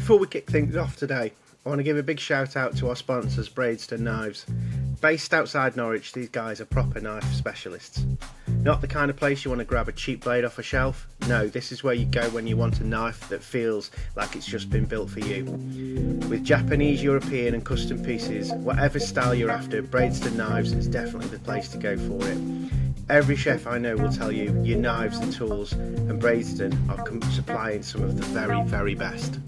Before we kick things off today, I want to give a big shout out to our sponsors, Bradeston Knives. Based outside Norwich, these guys are proper knife specialists. Not the kind of place you want to grab a cheap blade off a shelf. No, this is where you go when you want a knife that feels like it's just been built for you. With Japanese, European and custom pieces, whatever style you're after, Bradeston Knives is definitely the place to go for it. Every chef I know will tell you your knives and tools, and Bradeston are supplying some of the very, very best.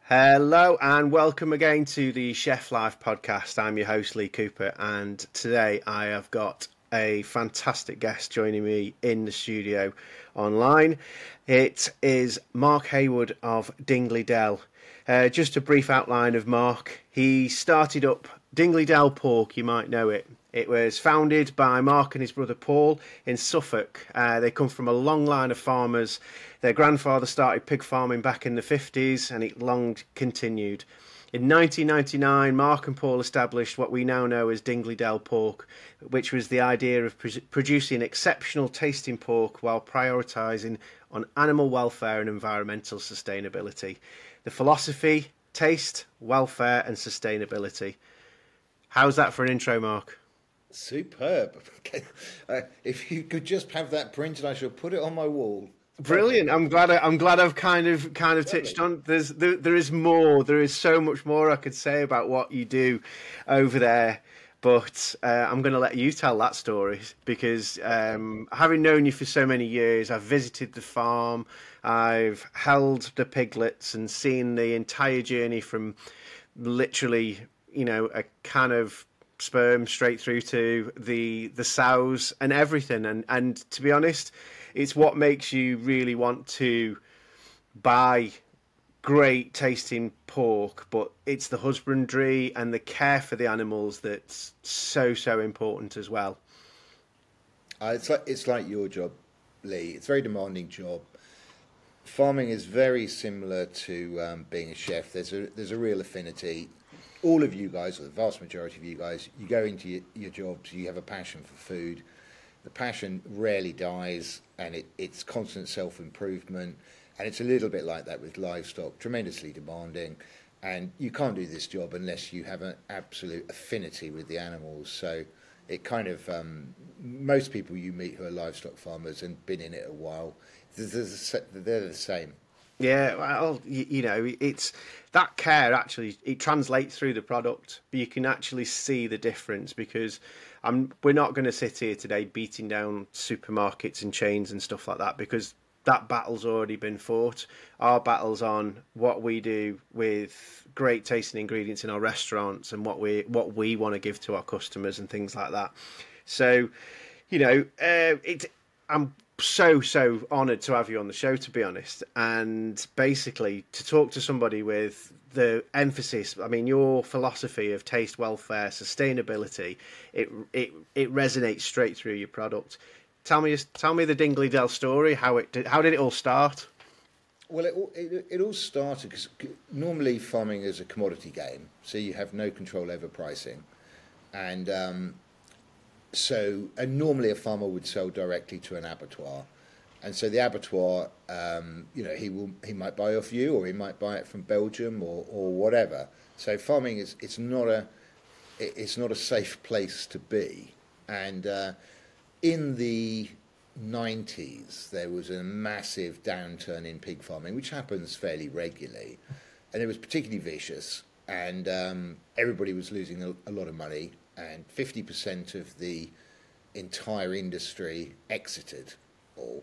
Hello and welcome again to the Chef Life podcast. I'm your host Lee Cooper, and today I have got a fantastic guest joining me in the studio online. It is Mark Haywood of Dingley Dell. Just a brief outline of Mark. He started up Dingley Dell Pork, you might know it. It was founded by Mark and his brother Paul in Suffolk. They come from a long line of farmers. Their grandfather started pig farming back in the 50s and it long continued. In 1999, Mark and Paul established what we now know as Dingley Dell Pork, which was the idea of producing exceptional tasting pork while prioritising on animal welfare and environmental sustainability. The philosophy, taste, welfare and sustainability. How's that for an intro, Mark? Superb. If you could just have that printed, I shall put it on my wall. Brilliant. I'm glad I've kind of touched on. There is more. There is so much more I could say about what you do over there, but I'm going to let you tell that story because having known you for so many years, I've visited the farm, I've held the piglets and seen the entire journey from literally, a can of sperm straight through to the sows and everything. And to be honest, it's what makes you really want to buy great tasting pork, but it's the husbandry and the care for the animals that's so important as well. It's like your job, Lee. It's a very demanding job. Farming is very similar to being a chef. There's a real affinity. All of you guys, or the vast majority of you guys, you go into your jobs, you have a passion for food. The passion rarely dies, and it's constant self-improvement. And it's a little bit like that with livestock, tremendously demanding. And you can't do this job unless you have an absolute affinity with the animals. So it kind of, most people you meet who are livestock farmers and been in it a while, they're the same. Yeah, well, it's that care actually, it translates through the product, but you can actually see the difference because we're not going to sit here today beating down supermarkets and chains and stuff like that because that battle's already been fought. Our battle's on what we do with great tasting ingredients in our restaurants and what we want to give to our customers and things like that. So, I'm so honoured to have you on the show, to be honest, and basically to talk to somebody with the emphasis. I mean, your philosophy of taste, welfare, sustainability, it resonates straight through your product. Tell me the Dingley Dell story. How did it all start? Well, it all started because normally farming is a commodity game, so you have no control over pricing, and normally a farmer would sell directly to an abattoir, and so the abattoir, he might buy off you, or he might buy it from Belgium or whatever. So farming it's not a safe place to be. And in the 90s, there was a massive downturn in pig farming, which happens fairly regularly, and it was particularly vicious, and everybody was losing a lot of money. And 50% of the entire industry exited or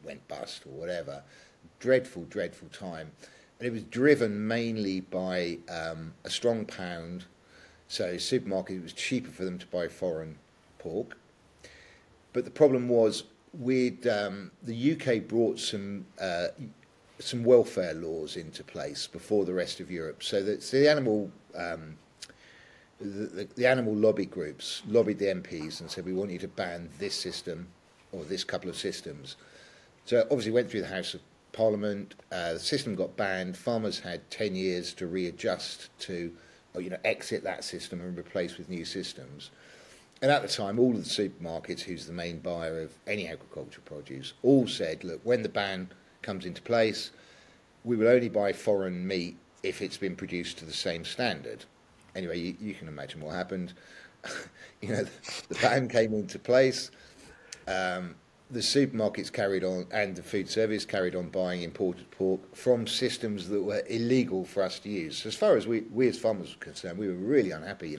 went bust or whatever. Dreadful time. And it was driven mainly by a strong pound. So supermarket, it was cheaper for them to buy foreign pork. But the problem was the UK brought some welfare laws into place before the rest of Europe. So the animal... The animal lobby groups lobbied the MPs and said, we want you to ban this system or this couple of systems. So obviously went through the House of Parliament, the system got banned, farmers had 10 years to readjust to exit that system and replace with new systems. And at the time, all of the supermarkets, who's the main buyer of any agricultural produce, all said, look, when the ban comes into place, we will only buy foreign meat if it's been produced to the same standard. Anyway, you can imagine what happened. The ban came into place. The supermarkets carried on, and the food service carried on buying imported pork from systems that were illegal for us to use. So as far as we as farmers were concerned, we were really unhappy.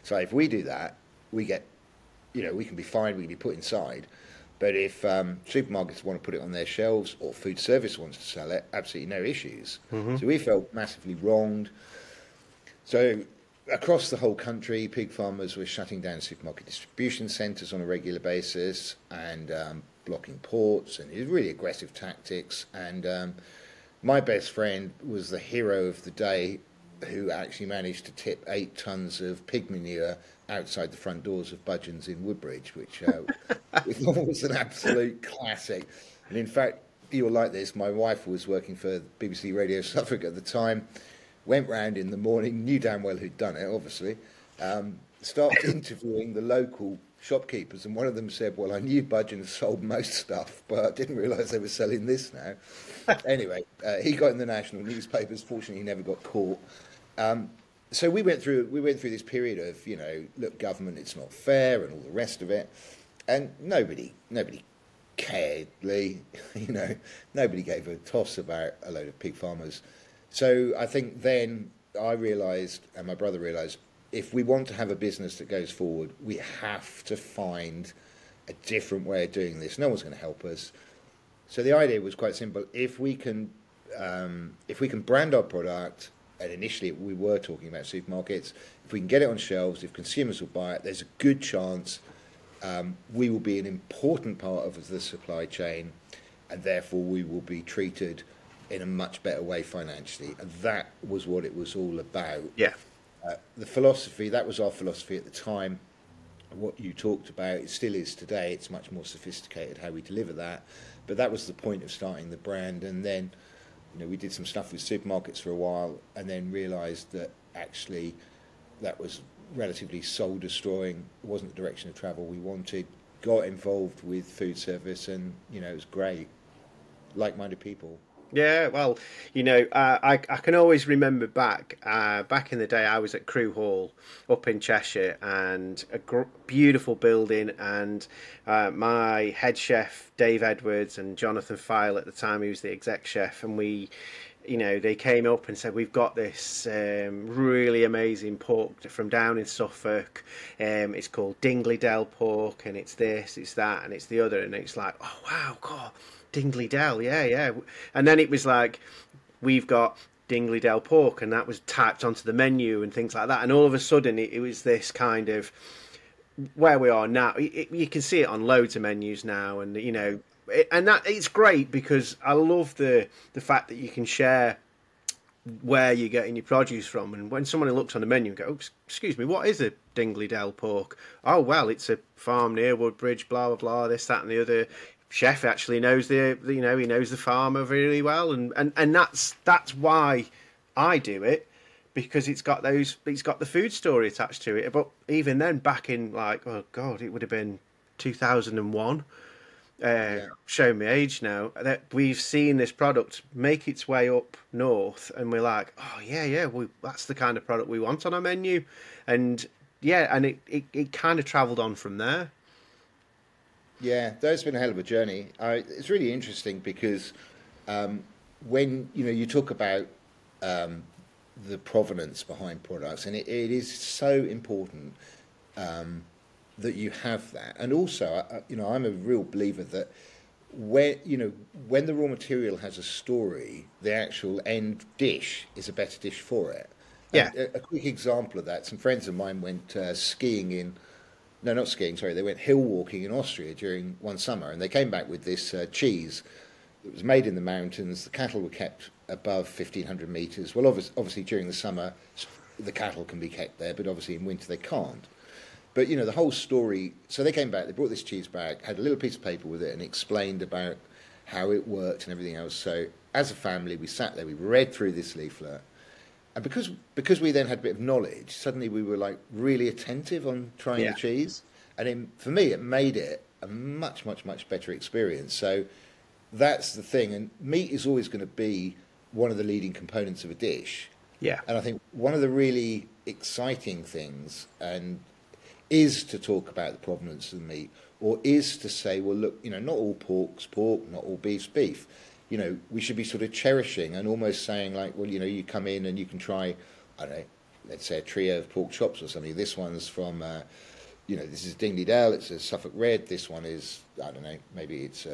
So if we do that, we get, we can be fined, we can be put inside. But if supermarkets want to put it on their shelves, or food service wants to sell it, absolutely no issues. Mm-hmm. So we felt massively wronged. So across the whole country, pig farmers were shutting down supermarket distribution centres on a regular basis and blocking ports, and it was really aggressive tactics. And my best friend was the hero of the day, who actually managed to tip 8 tons of pig manure outside the front doors of Budgeon's in Woodbridge, which we thought was an absolute classic. And in fact, you'll like this, my wife was working for BBC Radio Suffolk at the time, went round in the morning, knew damn well who'd done it, obviously, started interviewing the local shopkeepers, and one of them said, well, I knew Budgeon sold most stuff, but I didn't realise they were selling this now. Anyway, he got in the national newspapers. Fortunately, he never got caught. So we went through this period of, look, government, it's not fair, and all the rest of it, and nobody cared, Lee. Nobody gave a toss about a load of pig farmers. So I think then I realised, and my brother realised, if we want to have a business that goes forward, we have to find a different way of doing this. No one's going to help us. So the idea was quite simple. If we can brand our product, and initially we were talking about supermarkets, if we can get it on shelves, if consumers will buy it, there's a good chance we will be an important part of the supply chain, and therefore we will be treated in a much better way financially. And that was what it was all about. Yeah. The philosophy, that was our philosophy at the time. What you talked about, it still is today. It's much more sophisticated how we deliver that. But that was the point of starting the brand. And then, we did some stuff with supermarkets for a while, and then realised that actually that was relatively soul destroying. It wasn't the direction of travel we wanted. Got involved with food service, and it was great. Like-minded people. Yeah, well, I can always remember back in the day, I was at Crewe Hall up in Cheshire, and a beautiful building, and my head chef, Dave Edwards, and Jonathan File at the time, he was the exec chef, and we, they came up and said, we've got this really amazing pork from down in Suffolk. It's called Dingley Dell pork, and it's this, it's that, and it's the other, and it's like, oh, wow, God. Dingley Dell, yeah. And then it was like, we've got Dingley Dell pork, and that was typed onto the menu and things like that. And all of a sudden, it was this kind of where we are now. You can see it on loads of menus now, and and that it's great because I love the fact that you can share where you're getting your produce from. And when someone looks on the menu and go, oh, excuse me, what is a Dingley Dell pork? Oh, well, it's a farm near Woodbridge, blah blah blah, this, that, and the other. Chef actually knows he knows the farmer really well, and that's why I do it, because it's got the food story attached to it. But even then, back in oh God, it would have been 2001. Show me age now. That we've seen this product make its way up north, and we're like, oh yeah, that's the kind of product we want on our menu, and it kind of travelled on from there. Yeah, that's been a hell of a journey. It's really interesting because when you talk about the provenance behind products, and it is so important that you have that. And also, I'm a real believer that when the raw material has a story, the actual end dish is a better dish for it. Yeah. A quick example of that: some friends of mine went skiing in. No, not skiing, sorry. They went hill walking in Austria during one summer, and they came back with this cheese that was made in the mountains. The cattle were kept above 1,500 metres. Well, obviously, during the summer, the cattle can be kept there, but obviously in winter they can't. But, the whole story... So they came back, they brought this cheese back, had a little piece of paper with it, and explained about how it worked and everything else. So as a family, we sat there, we read through this leaflet, and because we then had a bit of knowledge, suddenly we were really attentive on trying the cheese. And for me, it made it a much, much, much better experience. So that's the thing. And meat is always going to be one of the leading components of a dish. Yeah. And I think one of the really exciting things is to talk about the provenance of the meat, or is to say, well, look, you know, not all pork's pork, not all beef's beef. You know, we should be sort of cherishing and almost saying like, well, you know, you come in and you can try, I don't know, let's say a trio of pork chops or something. This one's from, you know, this is Dingley Dell, it's a Suffolk Red. This one is, I don't know, maybe it's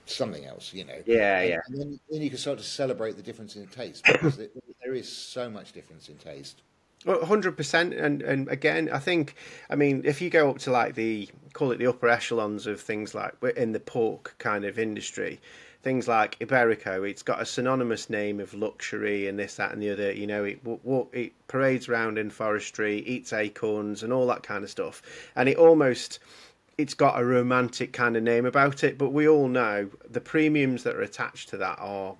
something else, you know. Yeah, and, yeah. And then you can start to celebrate the difference in taste, because there is so much difference in taste. Well, 100%, and again, I mean, if you go up to like call it the upper echelons of things like in the pork kind of industry, things like Iberico, it's got a synonymous name of luxury and this, that, and the other. You know, it parades around in forestry, eats acorns, and all that kind of stuff, and it's got a romantic kind of name about it. But we all know the premiums that are attached to that are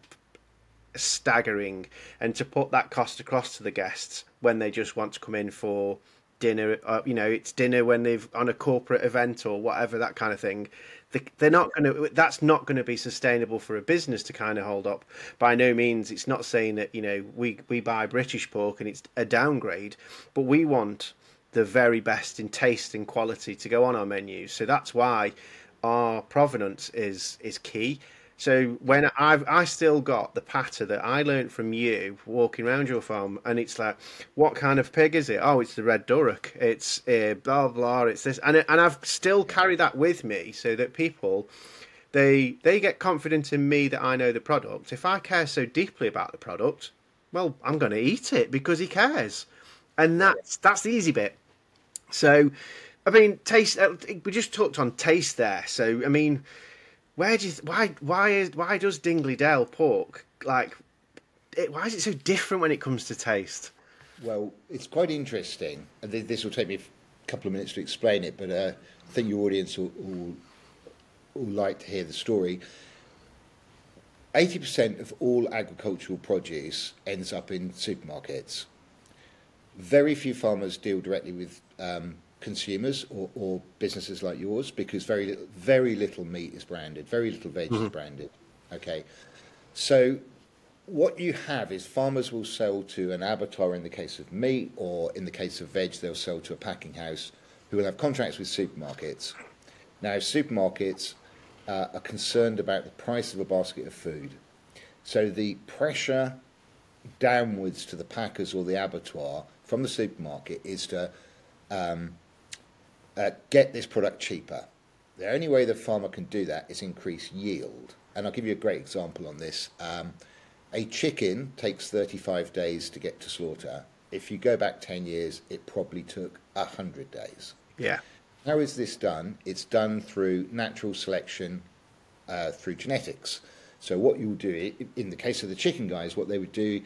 staggering, and to put that cost across to the guests when they just want to come in for dinner, you know, it's dinner when they've on a corporate event or whatever, that kind of thing, they're not going to, that's not going to be sustainable for a business to kind of hold up. By no means, it's not saying that, you know, we buy British pork and it's a downgrade, but we want the very best in taste and quality to go on our menus. So that's why our provenance is key. So when I still got the patter that I learnt from you walking around your farm, and it's like, what kind of pig is it? Oh, it's the red Duroc. It's blah blah. It's this, and I've still carry that with me, so that people they get confident in me that I know the product. If I care so deeply about the product, well, I'm going to eat it because he cares, and that's the easy bit. So, I mean, taste. We just talked on taste there. So, I mean, why does Dingley Dell pork why is it so different when it comes to taste? Well, it's quite interesting. This will take me a couple of minutes to explain it, but I think your audience will like to hear the story. 80% of all agricultural produce ends up in supermarkets. Very few farmers deal directly with consumers or businesses like yours, because very little meat is branded, very little veg is branded. Okay, so what you have is farmers will sell to an abattoir in the case of meat, or in the case of veg they'll sell to a packing house who will have contracts with supermarkets. Now supermarkets are concerned about the price of a basket of food, so the pressure downwards to the packers or the abattoir from the supermarket is to get this product cheaper. The only way the farmer can do that is increase yield. And I'll give you a great example on this. A chicken takes 35 days to get to slaughter. If you go back 10 years, it probably took 100 days. Yeah. How is this done? It's done through natural selection, through genetics. So what you'll do, in the case of the chicken guys, what they would do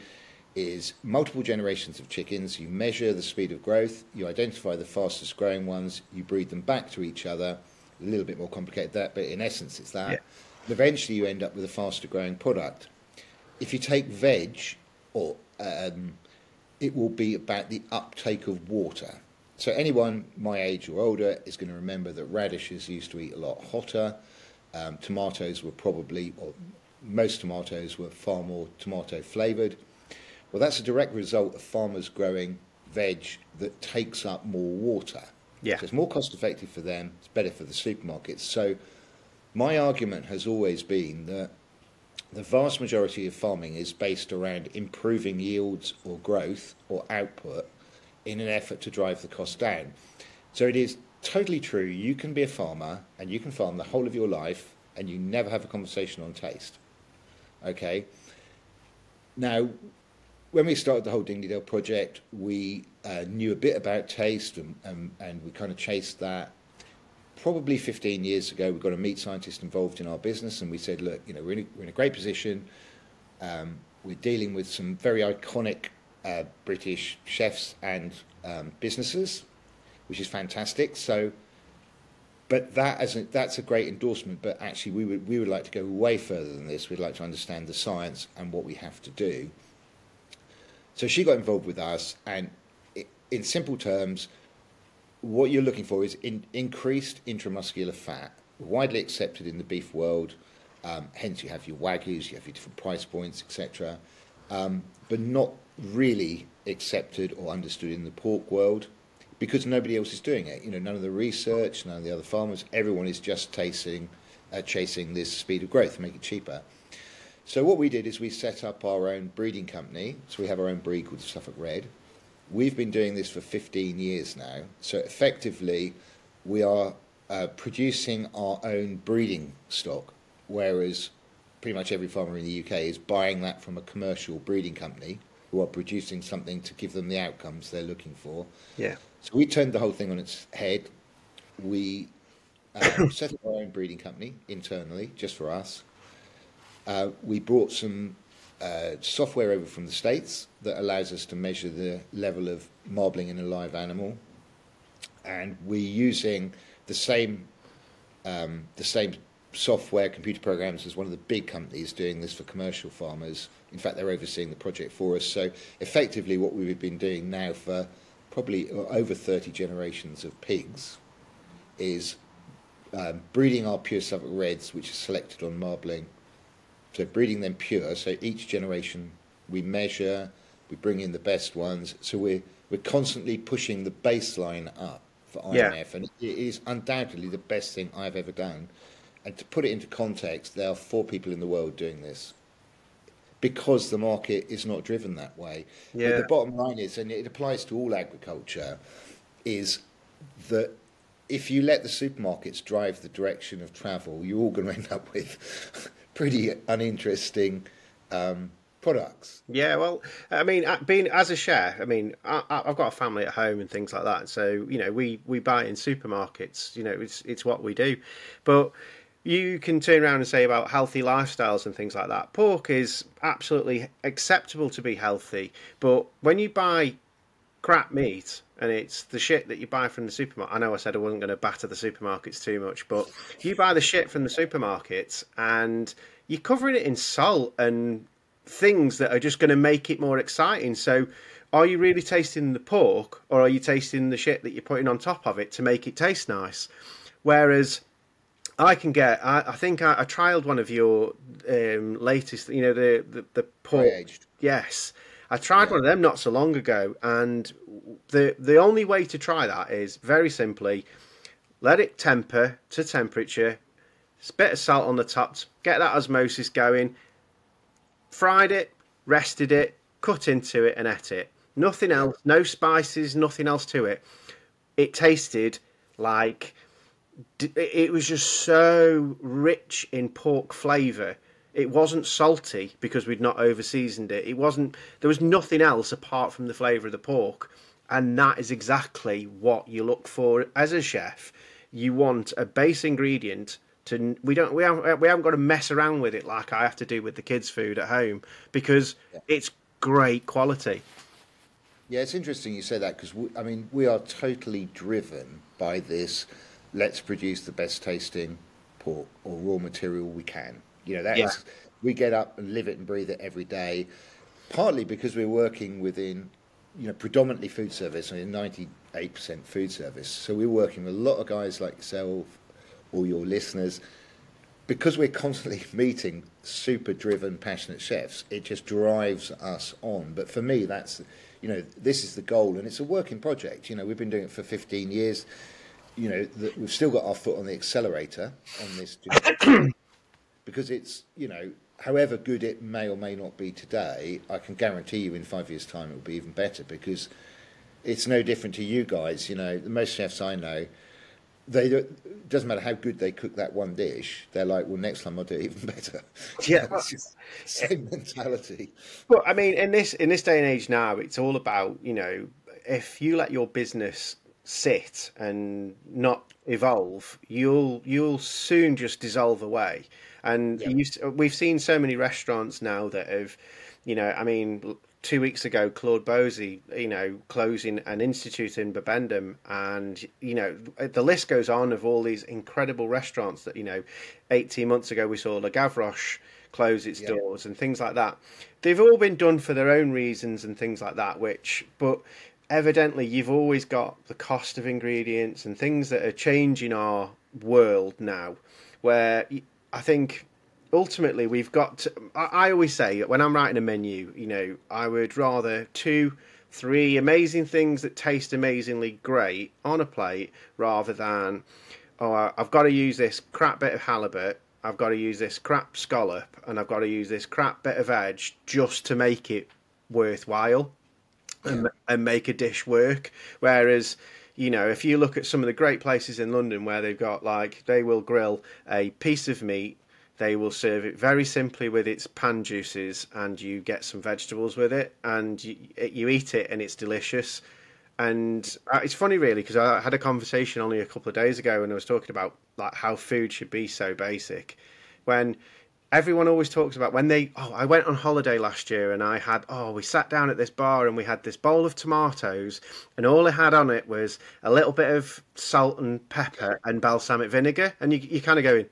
is multiple generations of chickens. You measure the speed of growth, you identify the fastest growing ones, you breed them back to each other. A little bit more complicated than that, but in essence it's that. Yeah. And eventually you end up with a faster growing product. If you take veg, it will be about the uptake of water. So anyone my age or older is going to remember that radishes used to eat a lot hotter. Tomatoes were most tomatoes were far more tomato flavoured. Well, that's a direct result of farmers growing veg that takes up more water. Yeah. So it's more cost effective for them, it's better for the supermarkets. So my argument has always been that the vast majority of farming is based around improving yields or growth or output in an effort to drive the cost down. So it is totally true, you can be a farmer and you can farm the whole of your life and you never have a conversation on taste. Okay? Now, when we started the whole Dingley Dell project, we knew a bit about taste and we kind of chased that. Probably 15 years ago, we got a meat scientist involved in our business, and we said, look, you know, we're in a great position. We're dealing with some very iconic British chefs and businesses, which is fantastic. So, but that's a great endorsement. But actually, we would like to go way further than this. We'd like to understand the science and what we have to do. So she got involved with us, and in simple terms, what you're looking for is increased intramuscular fat. widely accepted in the beef world. Hence, you have your Wagyus, you have your different price points, etc. But not really accepted or understood in the pork world because nobody else is doing it. None of the research, none of the other farmers, everyone is just chasing this speed of growth, make it cheaper. So what we did is we set up our own breeding company. So we have our own breed called Suffolk Red. We've been doing this for 15 years now. So effectively, we are producing our own breeding stock, whereas pretty much every farmer in the UK is buying that from a commercial breeding company who are producing something to give them the outcomes they're looking for. Yeah. So we turned the whole thing on its head. We set up our own breeding company internally, just for us. We brought some software over from the States that allows us to measure the level of marbling in a live animal. And we're using the same software, computer programs, as one of the big companies doing this for commercial farmers. In fact, they're overseeing the project for us. So effectively what we've been doing now for probably over 30 generations of pigs is breeding our pure Suffolk Reds, which is selected on marbling. So breeding them pure. So each generation we measure, we bring in the best ones. So we're constantly pushing the baseline up for IMF, and it is undoubtedly the best thing I've ever done. And to put it into context, there are 4 people in the world doing this because the market is not driven that way. Yeah. But the bottom line is, and it applies to all agriculture, is that if you let the supermarkets drive the direction of travel, you're all going to end up with pretty uninteresting products. Yeah, well, I mean, being as a chef, I mean, I've got a family at home and things like that, so we buy it in supermarkets. It's what we do, but you can turn around and say about healthy lifestyles and things like that. Pork is absolutely acceptable to be healthy, but when you buy crap meat and it's the shit that you buy from the supermarket. I know I said I wasn't going to batter the supermarkets too much, but you buy the shit from the supermarkets and you're covering it in salt and things that are just going to make it more exciting. So are you really tasting the pork, or are you tasting the shit that you're putting on top of it to make it taste nice? Whereas I think I trialed one of your latest, the pork. Aged. Yes. I tried one of them not so long ago, and the only way to try that is very simply let it temper to temperature, a bit of salt on the top, get that osmosis going, fried it, rested it, cut into it and ate it. Nothing else, no spices, nothing else to it. It tasted like, it was just so rich in pork flavour. It wasn't salty because we'd not over-seasoned it. There was nothing else apart from the flavour of the pork. And that is exactly what you look for as a chef. You want a base ingredient we haven't got to mess around with it like I have to do with the kids' food at home, because it's great quality. Yeah, it's interesting you say that, because we are totally driven by this. Let's produce the best tasting pork or raw material we can. Is, we get up and live it and breathe it every day, partly because we're working within, predominantly food service, 98% food service. So we're working with a lot of guys like yourself, all your listeners, because we're constantly meeting super driven, passionate chefs. It just drives us on. But for me, that's, this is the goal, and it's a working project. We've been doing it for 15 years. We've still got our foot on the accelerator on this, because it's, however good it may or may not be today, I can guarantee you in 5 years' time it will be even better, because it's no different to you guys. The most chefs I know, it doesn't matter how good they cook that one dish, they're like, well, next time I'll do it even better. Yeah. It's just same mentality. But I mean, in this day and age now, it's all about, if you let your business sit and not evolve, you'll soon just dissolve away. And we've seen so many restaurants now that have, 2 weeks ago, Claude Bosey, closing an institute in Bibendum, and the list goes on of all these incredible restaurants that 18 months ago we saw Le Gavroche close its doors and things like that. They've all been done for their own reasons and things like that. But evidently, you've always got the cost of ingredients and things that are changing our world now where I think ultimately we've got to, I always say when I'm writing a menu, you know, I would rather 2, 3 amazing things that taste amazingly great on a plate rather than, oh, I've got to use this crap bit of halibut, I've got to use this crap scallop, and I've got to use this crap bit of veg just to make it worthwhile and make a dish work. Whereas, you know, if you look at some of the great places in London where they've got like, they will grill a piece of meat, they will serve it very simply with its pan juices, and you get some vegetables with it, and you eat it, and it's delicious. And it's funny, really, because I had a conversation only a couple of days ago, and I was talking about like how food should be so basic. When everyone always talks about when they, oh, I went on holiday last year, and I had, oh, we sat down at this bar, and we had this bowl of tomatoes, and all it had on it was a little bit of salt and pepper and balsamic vinegar, and you're kind of going,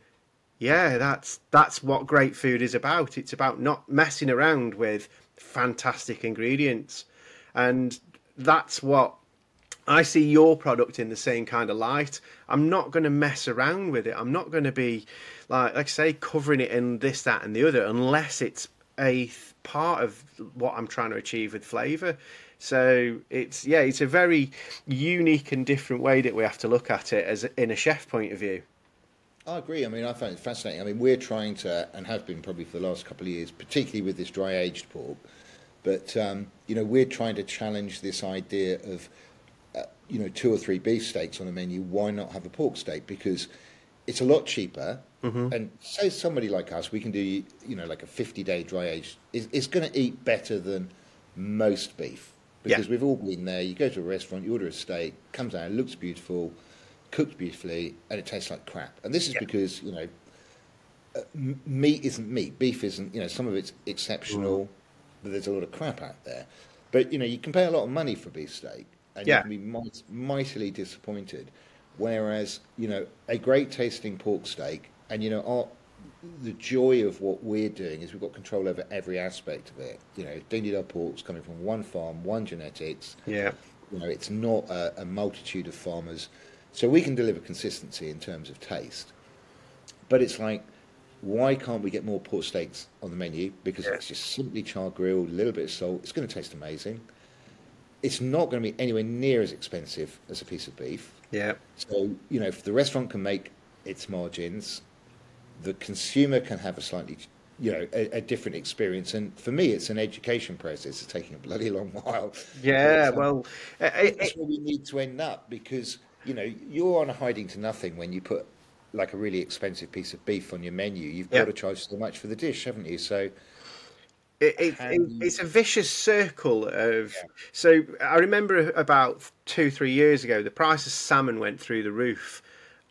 yeah, that's what great food is about. It's about not messing around with fantastic ingredients. And that's what I see your product in the same kind of light. I'm not going to mess around with it. I'm not going to be like I say, covering it in this, that, and the other, unless it's a part of what I'm trying to achieve with flavour. So it's a very unique and different way that we have to look at it as in a chef point of view. I agree. I mean, I find it fascinating. I mean, we're trying to, and have been probably for the last couple of years, particularly with this dry aged pork, but you know, we're trying to challenge this idea of you know, 2 or 3 beef steaks on a menu. Why not have a pork steak? Because it's a lot cheaper. And say somebody like us, we can do, you know, like a 50-day dry age. It's going to eat better than most beef, because we've all been there. You go to a restaurant, you order a steak, comes out, it looks beautiful, cooked beautifully, and it tastes like crap. And this is because, you know, meat isn't meat. Beef isn't, you know, some of it's exceptional, but there's a lot of crap out there. But, you know, you can pay a lot of money for beef steak, and you can be mightily disappointed. Whereas, you know, a great tasting pork steak, and, you know, the joy of what we're doing is we've got control over every aspect of it. You know, Dingley Dell pork's coming from one farm, one genetics. You know, it's not a multitude of farmers. So we can deliver consistency in terms of taste. But it's like, why can't we get more pork steaks on the menu? Because it's just simply char grilled, a little bit of salt. It's going to taste amazing. It's not going to be anywhere near as expensive as a piece of beef. So, you know, if the restaurant can make its margins, the consumer can have a slightly, you know, a different experience. And for me, it's an education process. It's taking a bloody long while. Well, that's where we need to end up, because, you know, you're on a hiding to nothing when you put like a really expensive piece of beef on your menu. You've got to charge so much for the dish, haven't you? So it's a vicious circle of. So I remember about 2-3 years ago, the price of salmon went through the roof,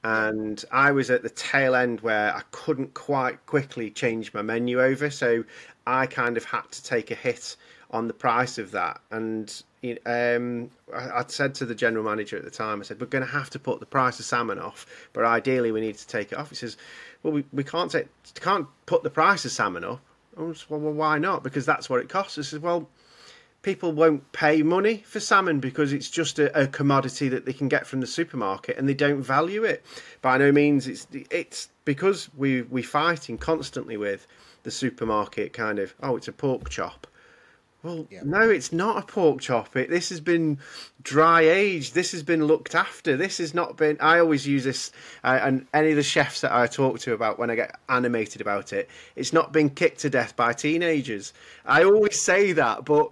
and I was at the tail end where I couldn't quite quickly change my menu over, so I kind of had to take a hit on the price of that. And I said to the general manager at the time, I said, we're going to have to put the price of salmon off, but ideally we need to take it off. He says, well, we can't put the price of salmon up. I said, well, why not? Because that's what it costs. I said, well, people won't pay money for salmon because it's just a commodity that they can get from the supermarket, and they don't value it. By no means it's because we fighting constantly with the supermarket kind of, oh, it's a pork chop. Well, no, it's not a pork chop. This has been dry aged. This has been looked after. This has not been. I always use this, and any of the chefs that I talk to about when I get animated about it, it's not been kicked to death by teenagers. I always say that, but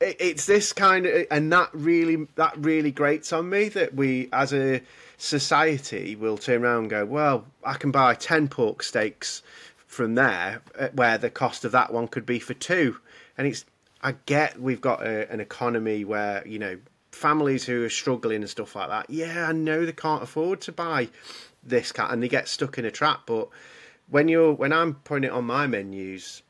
it's this kind of, and that really grates on me that we, as a society, will turn around and go, well, I can buy 10 pork steaks from there, where the cost of that one could be for 2. And I get we've got an economy where, you know, families who are struggling and stuff like that. Yeah, I know they can't afford to buy this cat, and they get stuck in a trap. But when I'm putting it on my menus,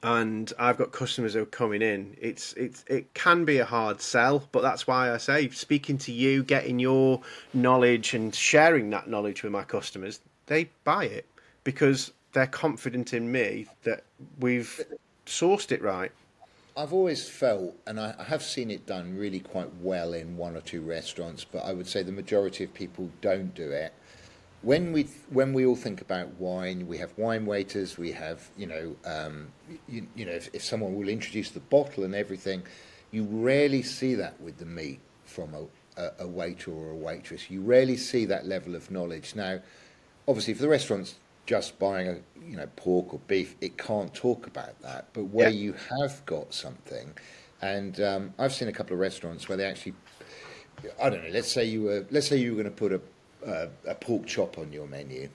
and I've got customers who are coming in, it can be a hard sell. But that's why I say, speaking to you, getting your knowledge and sharing that knowledge with my customers, they buy it because they're confident in me that we've sourced it right. I've always felt, and I have seen it done really quite well in 1 or 2 restaurants, but I would say the majority of people don't do it. when we all think about wine, we have wine waiters, we have if someone will introduce the bottle and everything, you rarely see that with the meat from a waiter or a waitress. You rarely see that level of knowledge. Now, obviously, if the restaurant's just buying pork or beef, it can't talk about that. But where you have got something, and I've seen a couple of restaurants where they actually, I don't know, let's say you were going to put a pork chop on your menu.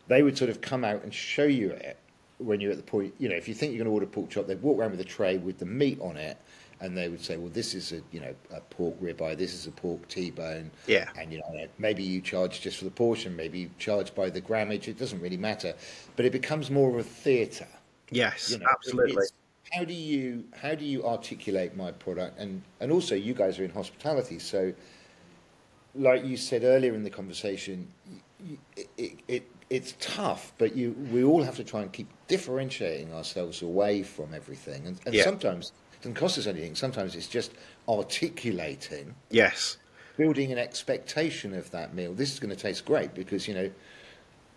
They would sort of come out and show you it when you're at the point. If you think you're going to order pork chop, they'd walk around with a tray with the meat on it, and they would say, well, this is a pork ribeye, this is a pork T-bone. Yeah. And maybe you charge just for the portion, maybe you charge by the grammage. It doesn't really matter, but it becomes more of a theatre. Yes, absolutely. How do you articulate my product? And also, you guys are in hospitality, so like you said earlier in the conversation, it's tough, but we all have to try and keep differentiating ourselves away from everything. And sometimes it doesn't cost us anything. Sometimes it's just articulating. Yes. Building an expectation of that meal. This is going to taste great because,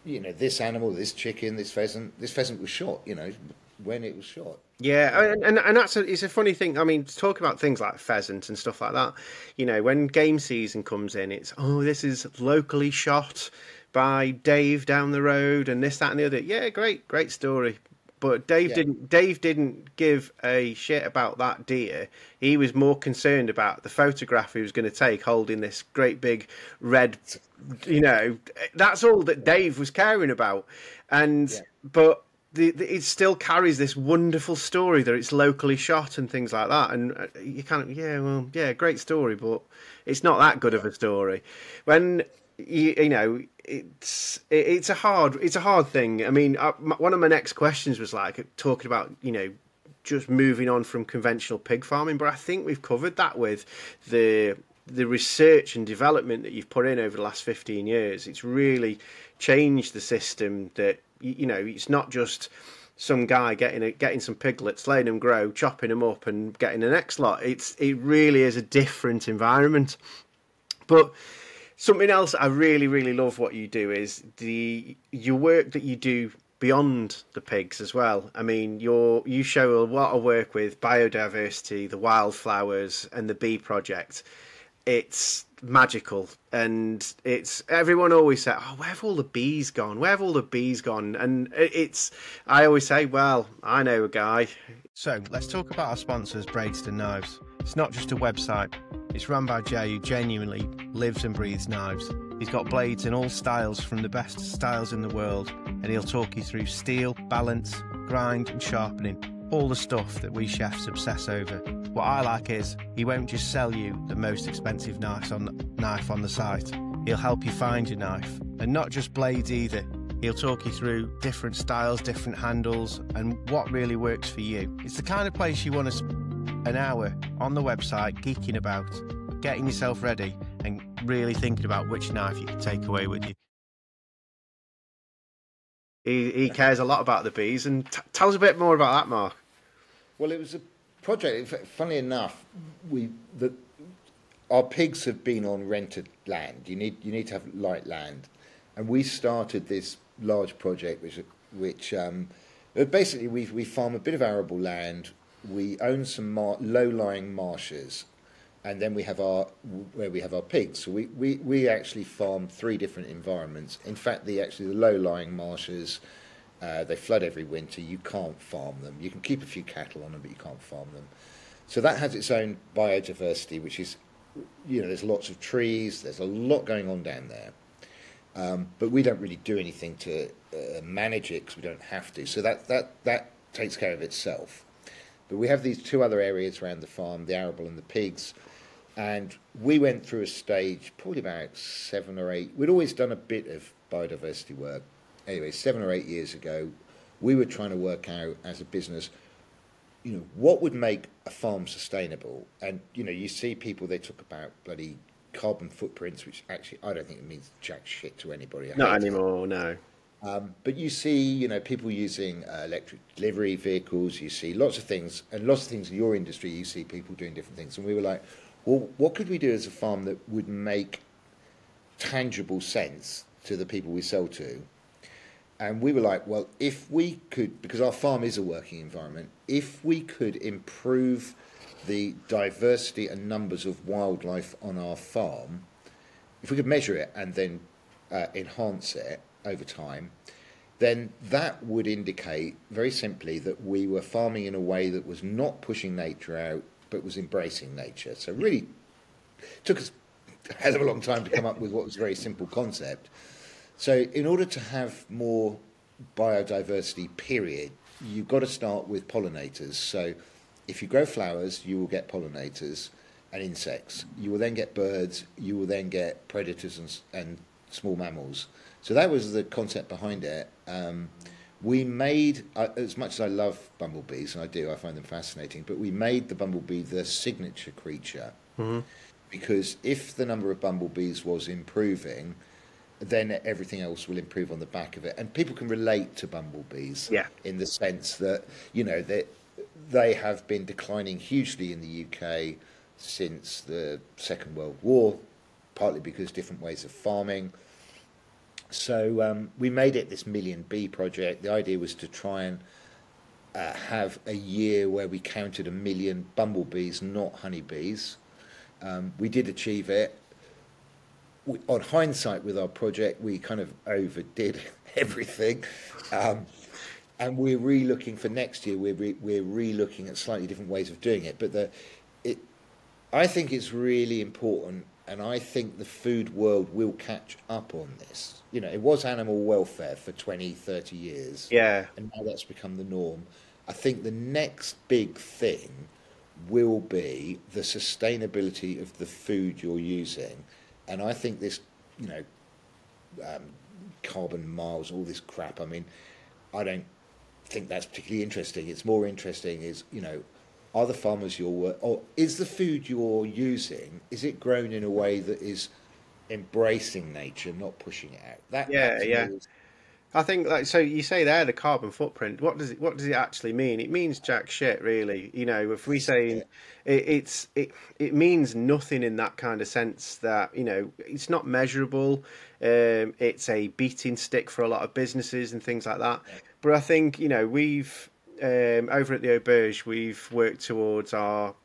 this animal, this chicken, this pheasant was shot, when it was shot. Yeah, and it's a funny thing. I mean, to talk about things like pheasant and stuff like that, when game season comes in, it's, this is locally shot by Dave down the road and this, that and the other. Yeah, great story. But Dave didn't give a shit about that deer. He was more concerned about the photograph he was going to take holding this great big red, that's all that Dave was caring about. But it still carries this wonderful story that it's locally shot and things like that. And you kind of, great story, but it's not that good of a story. When it's a hard thing. I mean, one of my next questions was like talking about just moving on from conventional pig farming, but I think we've covered that with the research and development that you've put in over the last 15 years. It's really changed the system that it's not just some guy getting some piglets, letting them grow, chopping them up and getting the next lot. It really is a different environment. But something else I really, really love what you do is your work that you do beyond the pigs as well. I mean, you show a lot of work with biodiversity, the wildflowers and the bee project. It's magical, and everyone always says, where have all the bees gone? Where have all the bees gone? And I always say, well, I know a guy. So let's talk about our sponsors, Bradeston Knives. It's not just a website. It's run by Jay, who genuinely lives and breathes knives. He's got blades in all styles, from the best styles in the world, and he'll talk you through steel, balance, grind and sharpening, all the stuff that we chefs obsess over. What I like is he won't just sell you the most expensive knife on the site. He'll help you find your knife, and not just blades either. He'll talk you through different styles, different handles, and what really works for you. It's the kind of place you want to spend an hour on the website geeking about, getting yourself ready, and really thinking about which knife you can take away with you. He cares a lot about the bees, and tell us a bit more about that, Mark. Well, it was a project. Funnily enough, our pigs have been on rented land. You need to have light land, and we started this large project, which basically we farm a bit of arable land. We own some low-lying marshes, and then we have our pigs. So we actually farm 3 different environments. In fact, the low-lying marshes, they flood every winter. You can't farm them. You can keep a few cattle on them, but you can't farm them. So that has its own biodiversity, which is, there's lots of trees. There's a lot going on down there, but we don't really do anything to manage it because we don't have to. So that takes care of itself. But we have these 2 other areas around the farm, the arable and the pigs. And we went through a stage, probably about 7 or 8. We'd always done a bit of biodiversity work. Anyway, 7 or 8 years ago, we were trying to work out as a business, what would make a farm sustainable. And, you see people, they talk about bloody carbon footprints, which actually I don't think it means jack shit to anybody. Not anymore, no. But you see, people using electric delivery vehicles. You see lots of things, and lots of things in your industry. You see people doing different things, and we were like, well, what could we do as a farm that would make tangible sense to the people we sell to. And we were like, well, if we could, because our farm is a working environment, if we could improve the diversity and numbers of wildlife on our farm, if we could measure it and then enhance it over time, then that would indicate very simply that we were farming in a way that was not pushing nature out, but was embracing nature. So really took us a hell of a long time to come up with what was a very simple concept. So in order to have more biodiversity, period, you've got to start with pollinators. So if you grow flowers, you will get pollinators and insects. You will then get birds. You will then get predators and small mammals. So that was the concept behind it. We made, as much as I love bumblebees, and I do, I find them fascinating, but we made the bumblebee the signature creature. Mm-hmm. Because if the number of bumblebees was improving, then everything else will improve on the back of it. And people can relate to bumblebees in the sense that, you know, that they have been declining hugely in the UK since the Second World War, partly because different ways of farming. So we made it this Million Bee project. The idea was to try and have a year where we counted 1 million bumblebees, not honeybees. We did achieve it. On hindsight with our project, we kind of overdid everything. And we're re-looking for next year. We're re-looking at slightly different ways of doing it. But I think it's really important, and I think the food world will catch up on this. You know, it was animal welfare for 20, 30 years. Yeah. And now that's become the norm. I think the next big thing will be the sustainability of the food you're using. And I think this, you know, carbon miles, all this crap, I mean, I don't think that's particularly interesting. It's more interesting is, you know, are the farmers or is the food you're using, is it grown in a way that is embracing nature, not pushing it out? That I think, like, so you say there, the carbon footprint. What does it actually mean? It means jack shit, really. You know, if we say it means nothing in that kind of sense. That, you know, it's not measurable. It's a beating stick for a lot of businesses and things like that. But I think, you know, we've over at the Auberge, we've worked towards our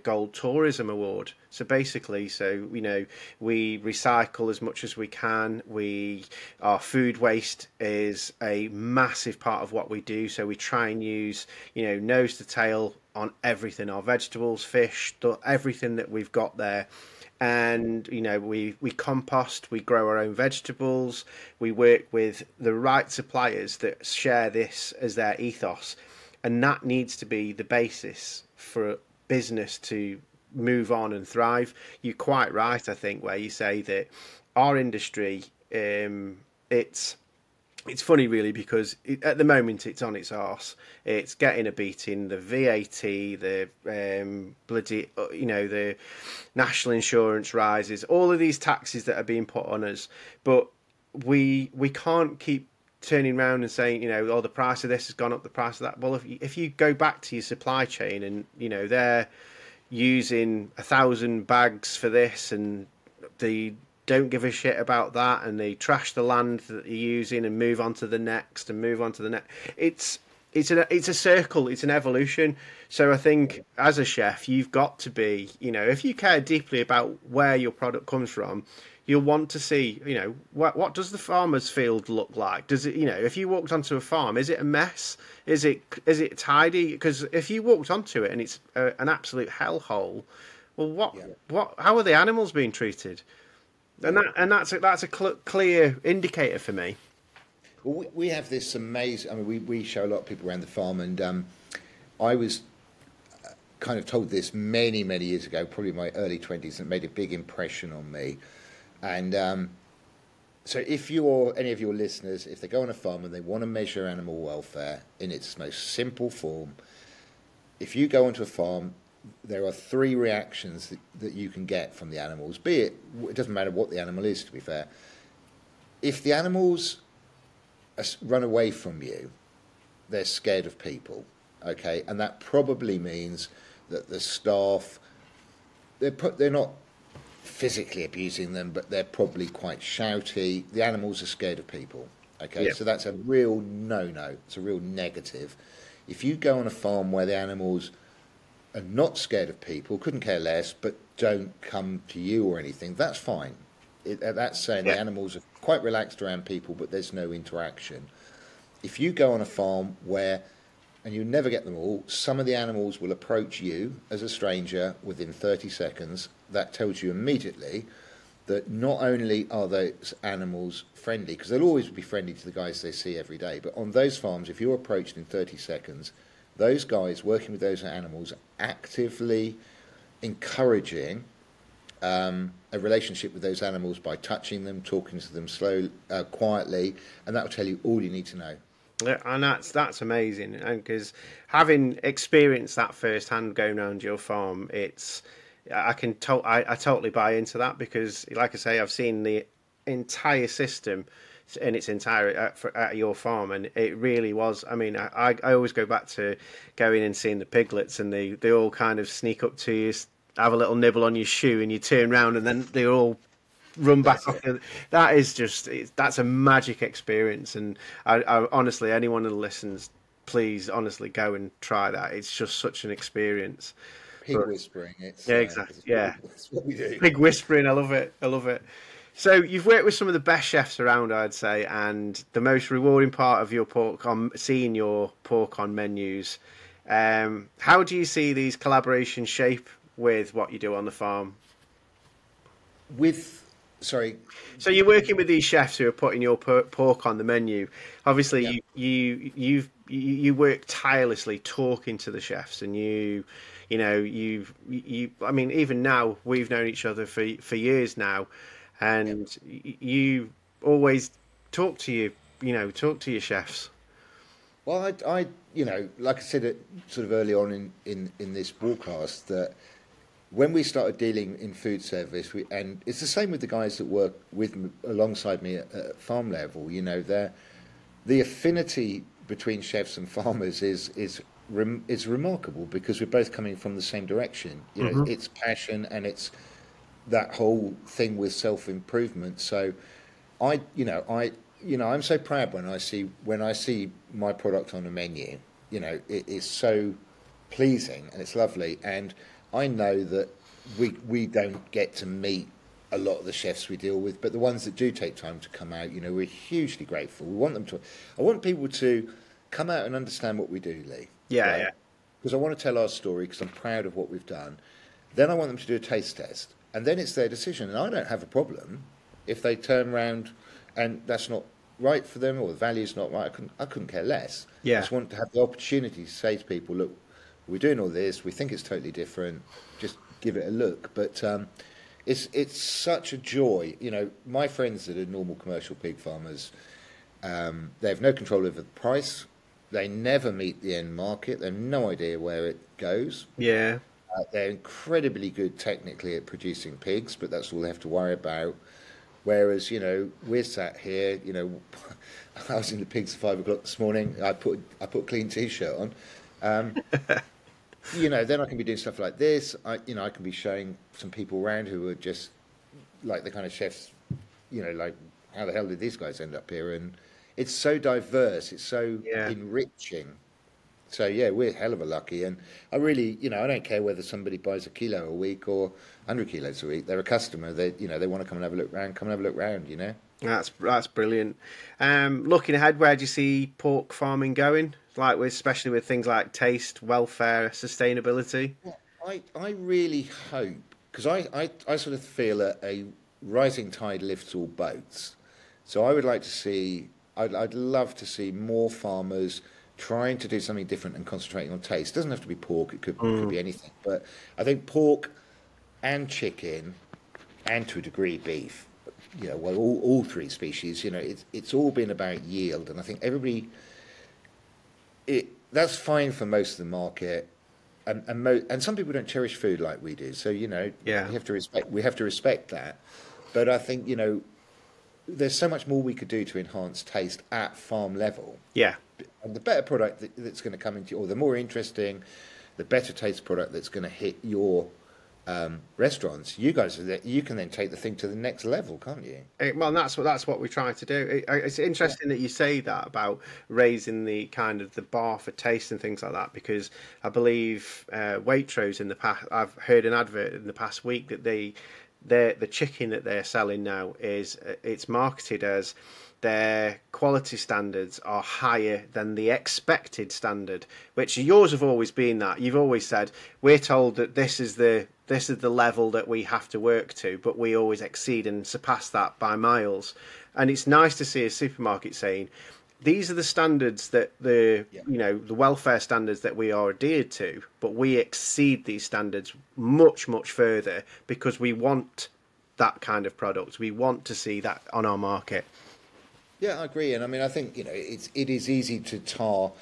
Gold Tourism Award. So basically, you know, we recycle as much as we can. Our food waste is a massive part of what we do. So we try and use, you know, nose to tail on everything, our vegetables, fish, everything that we've got there. And, you know, we compost, we grow our own vegetables, we work with the right suppliers that share this as their ethos. And that needs to be the basis for business to move on and thrive. You're quite right, I think, where you say that our industry, it's funny really, because at the moment it's on its arse. It's getting a beating. The VAT, the bloody, you know, the national insurance rises, all of these taxes that are being put on us. But we can't keep turning around and saying, you know, oh, the price of this has gone up, the price of that. Well, if you go back to your supply chain and, you know, they're using 1,000 bags for this and they don't give a shit about that and they trash the land that you're using and move on to the next and move on to the next. It's a circle, it's an evolution. So I think as a chef, you've got to be, you know, if you care deeply about where your product comes from, you'll want to see, you know, what does the farmer's field look like? Does it, you know, if you walked onto a farm, is it a mess? Is it tidy? Because if you walked onto it and it's an absolute hellhole, well, how are the animals being treated? And that's a clear indicator for me. Well, we have this amazing. I mean, we show a lot of people around the farm, and I was kind of told this many years ago, probably in my early 20s, and it made a big impression on me. And so if any of your listeners, if they go on a farm and they want to measure animal welfare in its most simple form, if you go onto a farm, there are 3 reactions that you can get from the animals, it doesn't matter what the animal is, to be fair. If the animals run away from you, they're scared of people, okay? And that probably means that the staff, they're not physically abusing them, but they're probably quite shouty. The animals are scared of people. Okay, Yeah. so that's a real no-no. It's a real negative. If you go on a farm where the animals are not scared of people, couldn't care less, but don't come to you or anything, that's fine. That's saying the animals are quite relaxed around people, but there's no interaction. If you go on a farm where, and you never get them all, some of the animals will approach you as a stranger within 30 seconds. That tells you immediately that not only are those animals friendly, because they'll always be friendly to the guys they see every day, but on those farms, if you're approached in 30 seconds, those guys working with those animals are actively encouraging a relationship with those animals by touching them, talking to them slowly, quietly, and that will tell you all you need to know. Yeah, and that's amazing, and because having experienced that firsthand going around your farm, I totally buy into that, because, like I say, I've seen the entire system in its entirety at your farm, and it really was. I mean, I always go back to going and seeing the piglets, and they all kind of sneak up to you, have a little nibble on your shoe, and you turn around, and then they all run back off. That is just, that's a magic experience, and I honestly, anyone who listens, please honestly go and try that. It's just such an experience. Pig whispering, exactly. It's what we do. Pig whispering, I love it. I love it. So you've worked with some of the best chefs around, I'd say, and the most rewarding part of your seeing your pork on menus. How do you see these collaborations shape with what you do on the farm? Sorry. So you're working with these chefs who are putting your pork on the menu. Obviously, you work tirelessly talking to the chefs, and you I mean, even now we've known each other for years now, and you always talk to your chefs. Well, I like I said sort of early on in this broadcast, that when we started dealing in food service, and it's the same with the guys that work alongside me at farm level. The affinity between chefs and farmers is remarkable, because we're both coming from the same direction. It's passion, and it's that whole thing with self-improvement. So I'm so proud when I see my product on a menu. It is so pleasing, and it's lovely. And I know that we don't get to meet a lot of the chefs we deal with, but the ones that do take time to come out, we're hugely grateful. I want people to come out and understand what we do, Lee. Yeah. Because I want to tell our story, because I'm proud of what we've done. Then I want them to do a taste test, and then it's their decision. And I don't have a problem if they turn around and that's not right for them, or the value's not right. I couldn't care less. Yeah. I just want to have the opportunity to say to people, look, we're doing all this, we think it's totally different, just give it a look. But it's such a joy. My friends that are normal commercial pig farmers, they have no control over the price. They never meet the end market. They have no idea where it goes. Yeah. They're incredibly good technically at producing pigs, but that's all they have to worry about. Whereas, we're sat here, I was in the pigs at 5 o'clock this morning. I put a clean T-shirt on. Then I can be doing stuff like this. I can be showing some people around who are just like the kind of chefs, like, how the hell did these guys end up here? And it's so diverse. It's so enriching. So, we're hell of a lucky. And I really, I don't care whether somebody buys a kilo a week or 100 kilos a week. They're a customer. They want to come and have a look round. Come and have a look round, That's brilliant. Looking ahead, where do you see pork farming going? Especially with things like taste, welfare, sustainability? Well, I really hope, because I sort of feel a rising tide lifts all boats. So I would like to see, I'd love to see more farmers trying to do something different and concentrating on taste. It doesn't have to be pork, it could be anything. But I think pork and chicken, and to a degree beef, all three species, it's all been about yield. And I think everybody, that's fine for most of the market. And some people don't cherish food like we do. So, we have to respect that. But I think, there's so much more we could do to enhance taste at farm level. Yeah. And the better product that's going to come into, or the more interesting, the better taste product that's going to hit your restaurants. You guys, you can then take the thing to the next level, can't you? Well, that's what we try to do. It's interesting that you say that about raising the kind of the bar for taste and things like that, because I believe Waitrose in the past, I've heard an advert in the past week that the chicken that they're selling now is it's marketed as their quality standards are higher than the expected standard, which yours have always been that. You've always said, we're told that this is the level that we have to work to, but we always exceed and surpass that by miles. And it's nice to see a supermarket saying, these are the standards that the welfare standards that we are adhered to, but we exceed these standards much, much further because we want that kind of product. We want to see that on our market. Yeah, I agree, and I mean, I think it is easy to tar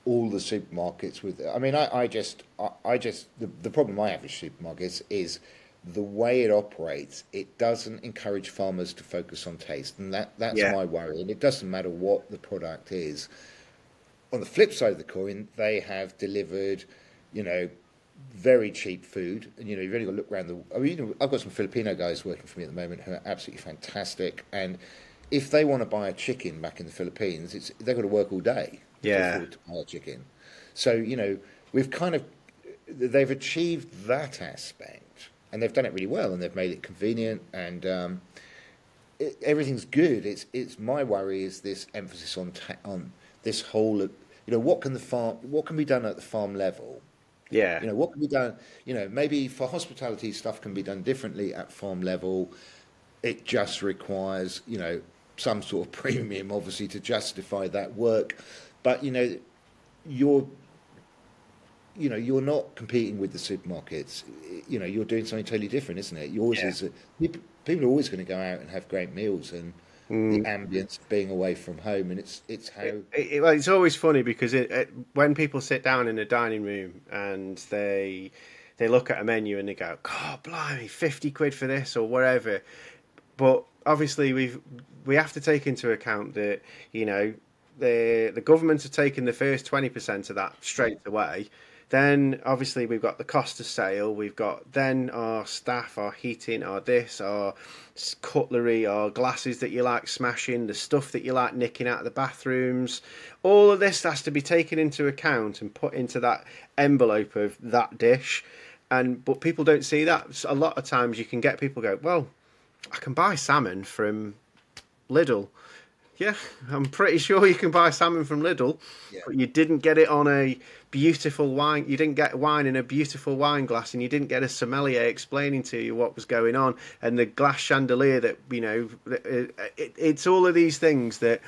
all the supermarkets with. I mean, I just the problem I have with supermarkets is the way it operates. It doesn't encourage farmers to focus on taste, and that's my worry. And it doesn't matter what the product is. On the flip side of the coin, they have delivered, very cheap food, and you've only got to look around the. I mean, I've got some Filipino guys working for me at the moment who are absolutely fantastic, and if they want to buy a chicken back in the Philippines, they've got to work all day to afford to buy a chicken. So, they've achieved that aspect, and they've done it really well, and they've made it convenient, and everything's good. It's my worry is this emphasis on this whole, what can be done at the farm level. Yeah. What can be done, maybe for hospitality stuff can be done differently at farm level. It just requires, some sort of premium, obviously, to justify that work. But you're not competing with the supermarkets. You're doing something totally different, isn't it? People are always going to go out and have great meals, and the ambience of being away from home, and it's how. It's always funny because when people sit down in a dining room and they look at a menu and they go, "God, blimey, 50 quid for this," or whatever. But obviously, we have to take into account that the government are taking the first 20% of that straight away. Then obviously we've got the cost of sale. We've got then our staff, our heating, our cutlery, our glasses that you like smashing, the stuff that you like nicking out of the bathrooms. All of this has to be taken into account and put into that envelope of that dish. But people don't see that. So a lot of times you can get people go, well, I can buy salmon from Lidl. Yeah, I'm pretty sure you can buy salmon from Lidl, but you didn't get it on a beautiful wine. You didn't get wine in a beautiful wine glass, and you didn't get a sommelier explaining to you what was going on, and the glass chandelier that, it's all of these things that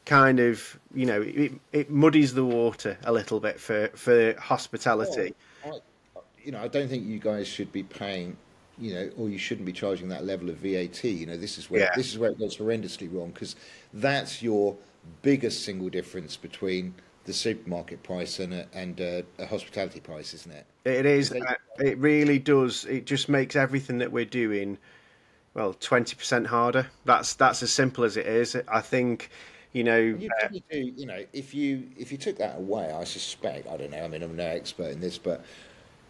kind of, it muddies the water a little bit for hospitality. Well, I don't think you guys should be paying, or you shouldn't be charging that level of VAT. This is where it goes horrendously wrong, because that's your biggest single difference between the supermarket price and a hospitality price, isn't it? It is. It really does. It just makes everything that we're doing, 20% harder. That's as simple as it is. I think. You probably do. If you took that away, I suspect. I don't know. I mean, I'm no expert in this, but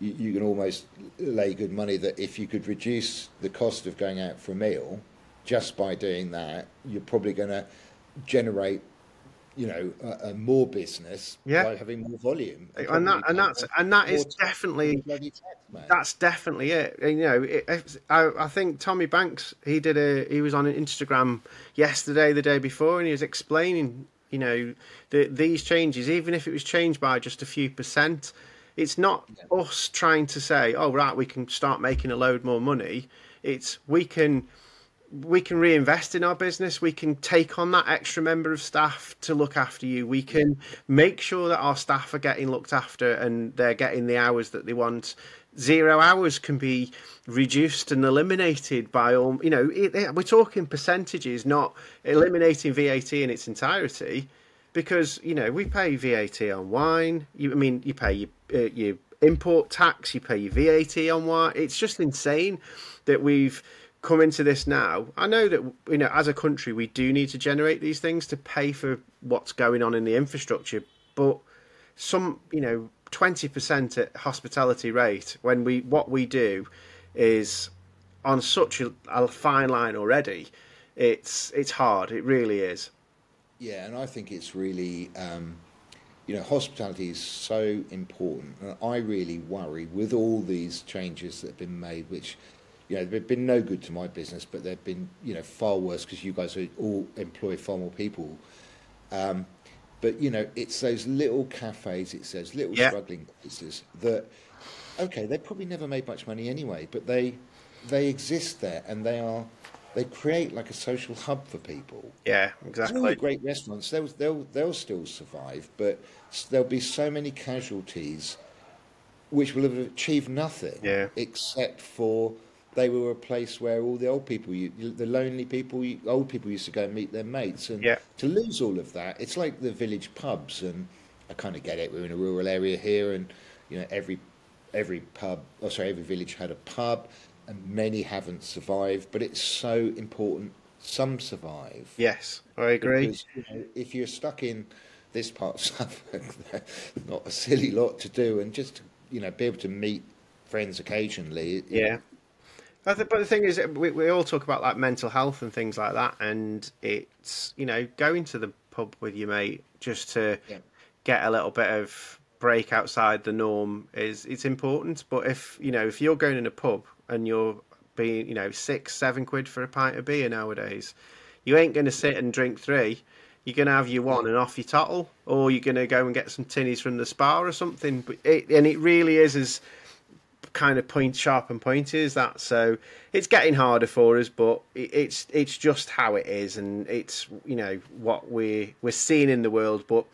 you can almost lay good money that if you could reduce the cost of going out for a meal just by doing that, you're probably going to generate, more business by having more volume. That is definitely that's definitely it. I think Tommy Banks, he was on Instagram yesterday, the day before, and he was explaining, these changes, even if it was changed by just a few percent. It's not us trying to say, oh, right, we can start making a load more money. It's we can reinvest in our business. We can take on that extra member of staff to look after you. We can make sure that our staff are getting looked after and they're getting the hours that they want. 0 hours can be reduced and eliminated by all. We're talking percentages, not eliminating VAT in its entirety. Because, we pay VAT on wine. You pay your import tax, you pay your VAT on wine. It's just insane that we've come into this now. I know that, as a country, we do need to generate these things to pay for what's going on in the infrastructure. But 20% at hospitality rate, what we do, is on such a fine line already. It's hard. It really is. Yeah, and I think it's really, hospitality is so important. And I really worry with all these changes that have been made, which, they've been no good to my business, but they've been, far worse because you guys all employ far more people. But, it's those little cafes, it's those little struggling places that, okay, they probably never made much money anyway, but they exist there, and they create like a social hub for people. Yeah, All exactly. the great restaurants, they'll still survive, but there'll be so many casualties which will have achieved nothing Yeah. except for they were a place where all the old people, the lonely people, old people used to go and meet their mates, and Yeah. to lose all of that, it's like the village pubs. And I kind of get it. We're in a rural area here, and every village had a pub, and many haven't survived. But it's so important some survive. Yes, I agree. Because if you're stuck in this part of Suffolk, not a silly lot to do, and just be able to meet friends occasionally. Yeah. But the thing is, we all talk about like mental health and things like that, and it's going to the pub with your mate just to get a little bit of break outside the norm it's important. But if you're going in a pub and you're being £6-7 for a pint of beer nowadays, you ain't going to sit and drink three. You're going to have your one and off your tottle, or you're going to go and get some tinnies from the spa or something. But it really is as kind of sharp and pointy as that. So it's getting harder for us, but it's just how it is, and it's what we're seeing in the world. But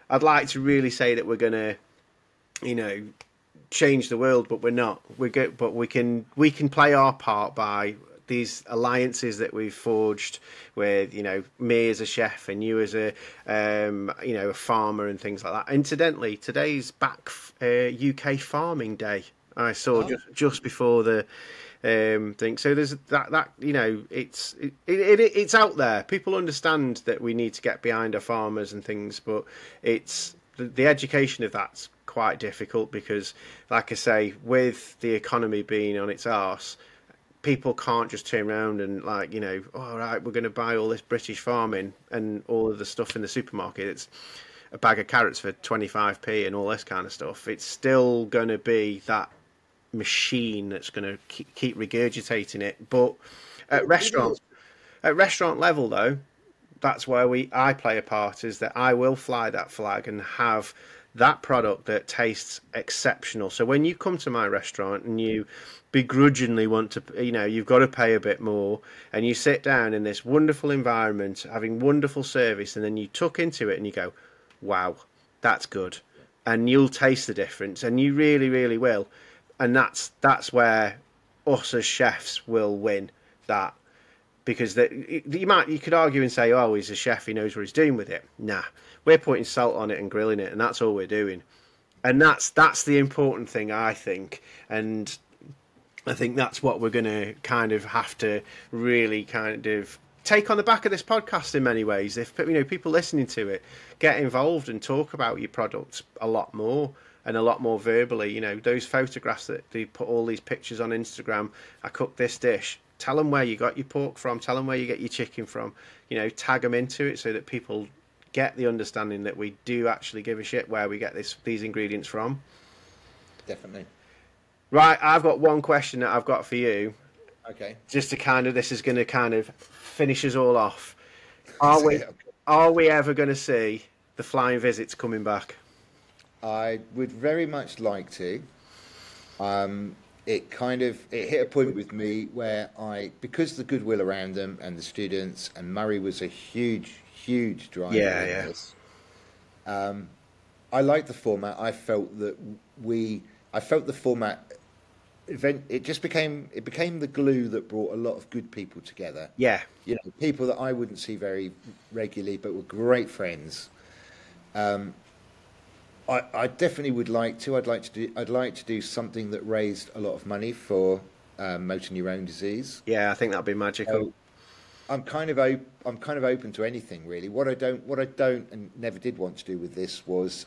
I'd like to really say that we're going to change the world, but we're not. But we can play our part by these alliances that we've forged with me as a chef and you as a a farmer and things like that. Incidentally, today's UK Farming Day. I saw just before the thing. So there's that it's out there. People understand that we need to get behind our farmers and things, but it's the education of that's quite difficult because, like I say, with the economy being on its arse, people can't just turn around and all right, we're going to buy all this British farming and all of the stuff in the supermarket. It's a bag of carrots for 25p and all this kind of stuff. It's still going to be that machine that's going to keep regurgitating it. But at restaurant level, though, that's where I play a part, is that I will fly that flag and have that product that tastes exceptional. So when you come to my restaurant and you begrudgingly want to, you've got to pay a bit more, and you sit down in this wonderful environment having wonderful service, and then you tuck into it and you go, wow, that's good, and you'll taste the difference, and you really, really will. And that's where us as chefs will win that, because you could argue and say, oh, he's a chef, he knows what he's doing with it. Nah, we're putting salt on it and grilling it, and that's all we're doing. And that's the important thing, I think. And I think that's what we're going to kind of have to really kind of take on the back of this podcast in many ways. If people listening to it get involved and talk about your products a lot more, and a lot more verbally, those photographs that they put all these pictures on Instagram. I cooked this dish. Tell them where you got your pork from. Tell them where you get your chicken from. Tag them into it so that people get the understanding that we do actually give a shit where we get these ingredients from. Definitely. Right, I've got one question that I've got for you. Okay. Just to this is going to kind of finish us all off. Are we ever going to see the flying visits coming back? I would very much like to. It hit a point with me where because the goodwill around them and the students, and Murray was a huge driver in this. I liked the format. I felt the format it became the glue that brought a lot of good people together. Yeah. People that I wouldn't see very regularly but were great friends. I definitely would like to. I'd like to do something that raised a lot of money for motor neurone disease. Yeah, I think that'd be magical. So I'm kind of open to anything really. What I don't and never did want to do with this was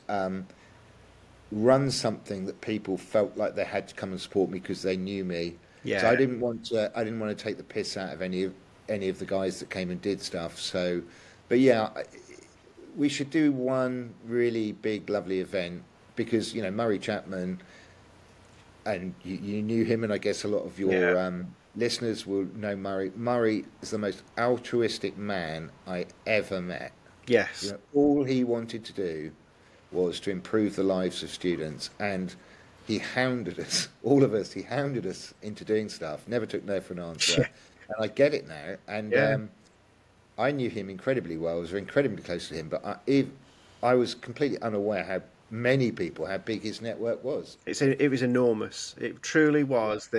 run something that people felt like they had to come and support me because they knew me, So I Yeah. didn't want to take the piss out of any of the guys that came and did stuff. So, but yeah, we should do one really big, lovely event because Murray Chapman, and you knew him, and I guess a lot of Yeah. your listeners will know Murray. Murray is the most altruistic man I ever met. Yes. All he wanted to do was to improve the lives of students, and he hounded us, all of us. He hounded us into doing stuff. Never took no for an answer, and I get it now. And Yeah. I knew him incredibly well. I was incredibly close to him, but I was completely unaware how big his network was. It was enormous. It truly was.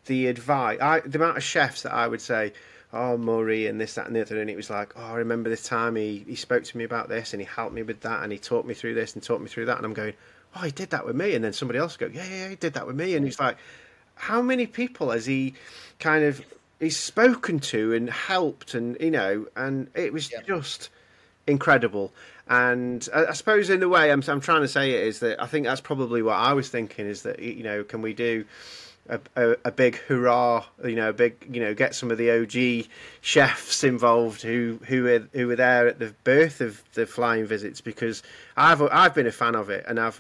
The advice, the amount of chefs that I would say, oh, Murray and this, that, and the other, and it was like, oh, I remember this time he spoke to me about this, and he helped me with that, and he taught me through this and taught me through that, and I'm going, oh, he did that with me, and then somebody else go, yeah, he did that with me, and he's like, how many people has he kind of he's spoken to and helped, and and it was Yeah. just incredible. And I suppose in the way I'm trying to say it is that I think that's probably what I was thinking is that can we do a big hurrah, a big get some of the OG chefs involved who were there at the birth of the flying visits, because I've been a fan of it, and I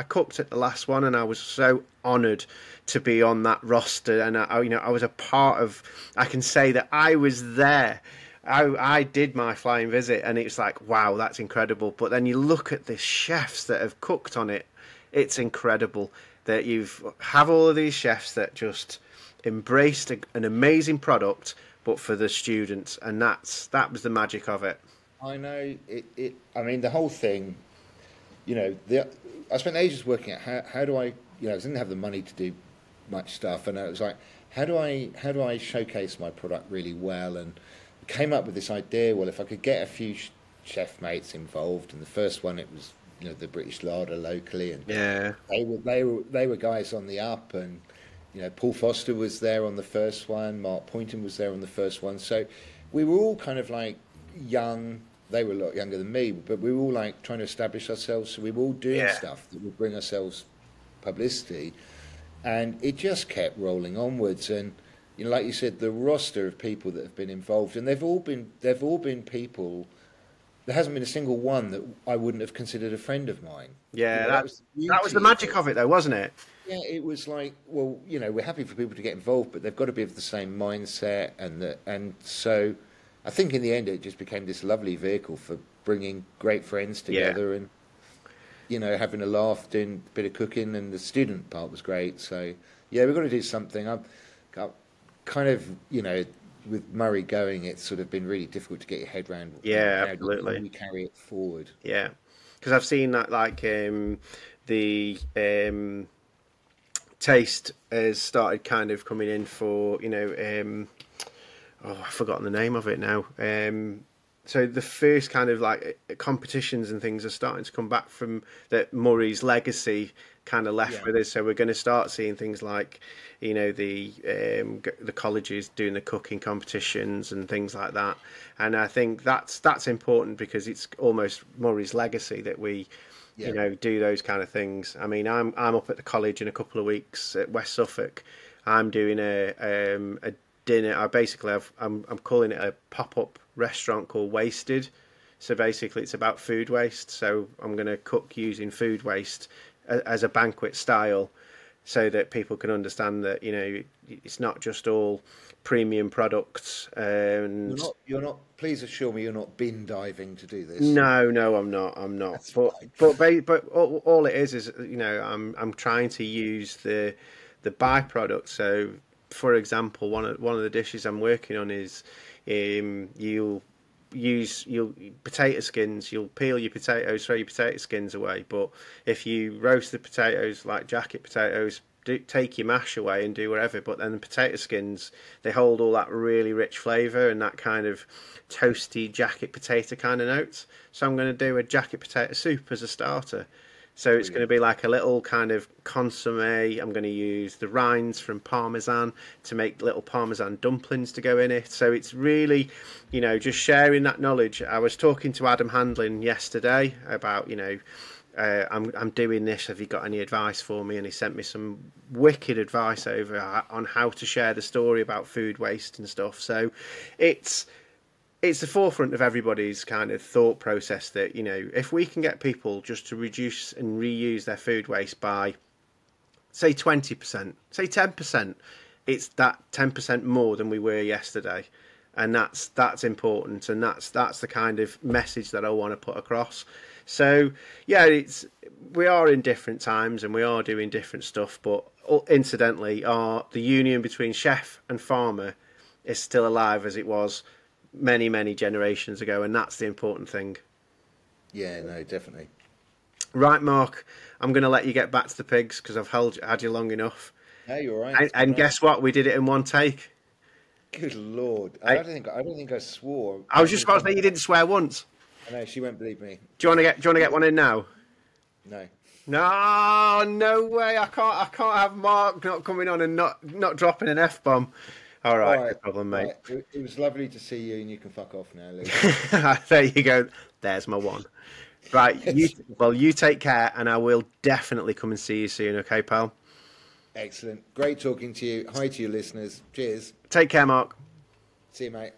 cooked at the last one, and I was so honoured to be on that roster, and I was a part of. I can say that I was there. I did my flying visit, and it's like, wow, that's incredible. But then you look at the chefs that have cooked on it, it's incredible that have all of these chefs that just embraced an amazing product, but for the students, and that was the magic of it. I know it. I mean, the whole thing. I spent ages working at how do I. I didn't have the money to do much stuff, and it was like, how do I showcase my product really well, and came up with this idea. Well, if I could get a few chef mates involved, and the first one it was the British Larder locally, and Yeah, they were guys on the up, and Paul Foster was there on the first one, Mark Poynton was there on the first one, so we were all kind of like young. They were a lot younger than me, but we were all like trying to establish ourselves. So we were all doing yeah, stuff that would bring ourselves publicity, and it just kept rolling onwards. And like you said, the roster of people that have been involved, and they've all been people. There hasn't been a single one that I wouldn't have considered a friend of mine. yeah. That was the That was the beauty of magic it. of it, though, wasn't it? Yeah, it was like, well, we're happy for people to get involved, but they've got to be of the same mindset, and so I think in the end it just became this lovely vehicle for bringing great friends Yeah, together, and having a laugh, doing a bit of cooking, and the student part was great. So yeah, we've got to do something. I've got kind of with Murray going, it's sort of been really difficult to get your head around. yeah, How do absolutely. we carry it forward? Yeah, because I've seen that the taste has started kind of coming in for oh, I've forgotten the name of it now. So the first kind of like competitions and things are starting to come back from that Murray's legacy kind of left Yeah. with us. So we're going to start seeing things like the colleges doing the cooking competitions and things like that. And I think that's important because it's almost Murray's legacy that we Yeah. do those kind of things. I mean, I'm up at the college in a couple of weeks at West Suffolk. I'm doing a dinner. I'm calling it a pop-up restaurant called Wasted. So basically, it's about food waste. So I'm going to cook using food waste as a banquet style, so that people can understand that it's not just all premium products. And You're not. Please assure me you're not bin diving to do this. no, I'm not. I'm not. That's But fine. but all it is I'm trying to use the byproduct. So, for example, one of the dishes I'm working on is you'll potato skins. You'll peel your potatoes, throw your potato skins away. But if you roast the potatoes like jacket potatoes, take your mash away and do whatever. But then the potato skins, they hold all that really rich flavour and that kind of toasty jacket potato kind of notes. So I'm going to do a jacket potato soup as a starter. So it's going to be like a little kind of consommé. I'm going to use the rinds from Parmesan to make little Parmesan dumplings to go in it. So it's really, just sharing that knowledge. I was talking to Adam Handlin yesterday about, I'm doing this. Have you got any advice for me? And he sent me some wicked advice over on how to share the story about food waste and stuff. So it's the forefront of everybody's kind of thought process that, if we can get people just to reduce and reuse their food waste by, say, 20%, say 10%, it's that 10% more than we were yesterday. And that's important. And that's the kind of message that I want to put across. So, yeah, we are in different times and we are doing different stuff. But incidentally, the union between chef and farmer is still alive as it was many, many generations ago, and that's the important thing. Yeah, no, definitely. Right, Mark, I'm going to let you get back to the pigs because I've had you long enough. No, you're right. And guess what? We did it in one take. Good Lord! I don't think I swore. I was just about to say you didn't swear once. I know she won't believe me. Do you want to get one in now? No. No way! I can't have Mark not coming on and not dropping an F-bomb. All right, no problem, mate. Right. It was lovely to see you, and you can fuck off now, Luke. There you go. There's my one. Right, you take care, and I will definitely come and see you soon, okay, pal? Excellent. Great talking to you. Hi to your listeners. Cheers. Take care, Mark. See you, mate.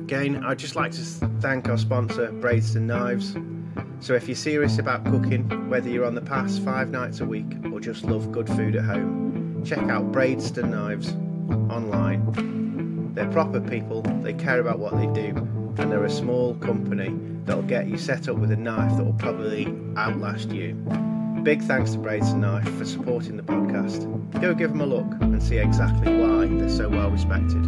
Again, I'd just like to thank our sponsor, Bradeston Knives. So if you're serious about cooking, whether you're on the pass 5 nights a week or just love good food at home, check out Bradeston Knives online. They're proper people, they care about what they do, and they're a small company that'll get you set up with a knife that will probably outlast you. Big thanks to Bradeston Knife for supporting the podcast. Go give them a look and see exactly why they're so well respected.